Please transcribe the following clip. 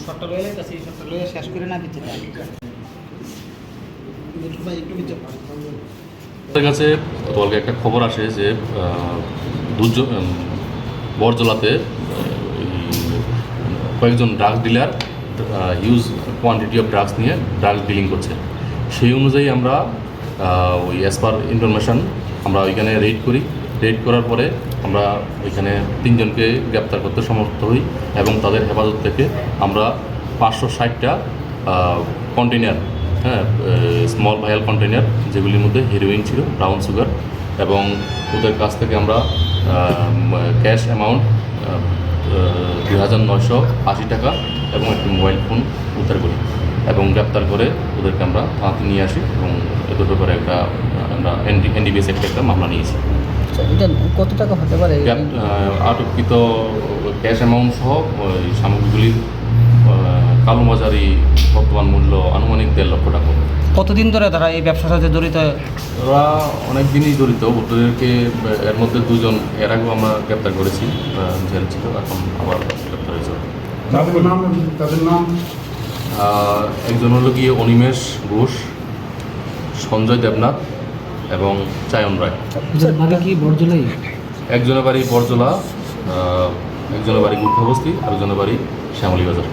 শর্টটা লয়ে যাইতেছি, শর্টটা লয়ে শেষ করে না দিচ্ছি। আমাদের কাছে গতকালকে একটা খবর আসে যে বরজলাতে কয়েকজন drug dealer huge quantity of drugs নিয়ে ড্রাগস ডিলিং করছে। সেই অনুযায়ী আমরা ওই অ্যাজ পার ইনফরমেশান আমরা ওইখানে রেড করি। রেড করার পরে আমরা ওইখানে 3 জনকে গ্রেপ্তার করতে সমর্থ হই এবং তাদের হেফাজত থেকে আমরা 560টা কন্টেনার, স্মল ভায়াল কন্টেনার, যেগুলির মধ্যে হেরোইন ছিল, ব্রাউন সুগার, এবং ওদের কাছ থেকে আমরা ক্যাশ অ্যামাউন্ট 2980 টাকা এবং একটি মোবাইল ফোন উদ্ধার করি এবং গ্রেপ্তার করে ওদেরকে আমরা থানাতে নিয়ে আসি এবং এদের ব্যাপারে আমরা এনডিপিএস একটা মামলা নিয়েছি। এটা কত টাকা হতে পারে? আটককৃত ক্যাশ অ্যামাউন্ট সহ ওই সামগ্রীগুলির কালোবাজারি বর্তমান মূল্য আনুমানিক 1.5 লক্ষ টাকা। কতদিন ধরে তারা এই ব্যবসার সাথে জড়িত? ওরা অনেক দিনই জড়িত। ওদেরকে এর মধ্যে 2 জন এর আগেও আমরা গ্রেপ্তার করেছি, জেল ছিল, এখন আবার গ্রেপ্তার হয়েছে। তাদের নাম একজন হলো গিয়ে অনিমেষ ঘোষ, সঞ্জয় দেবনাথ এবং চায়ন রায়। বাড়ি কি বরজলাই? একজনের বাড়ি বরজলা, একজনের বাড়ি গুর্খাবস্তি, আরেকজনের বাড়ি শ্যামলী বাজার।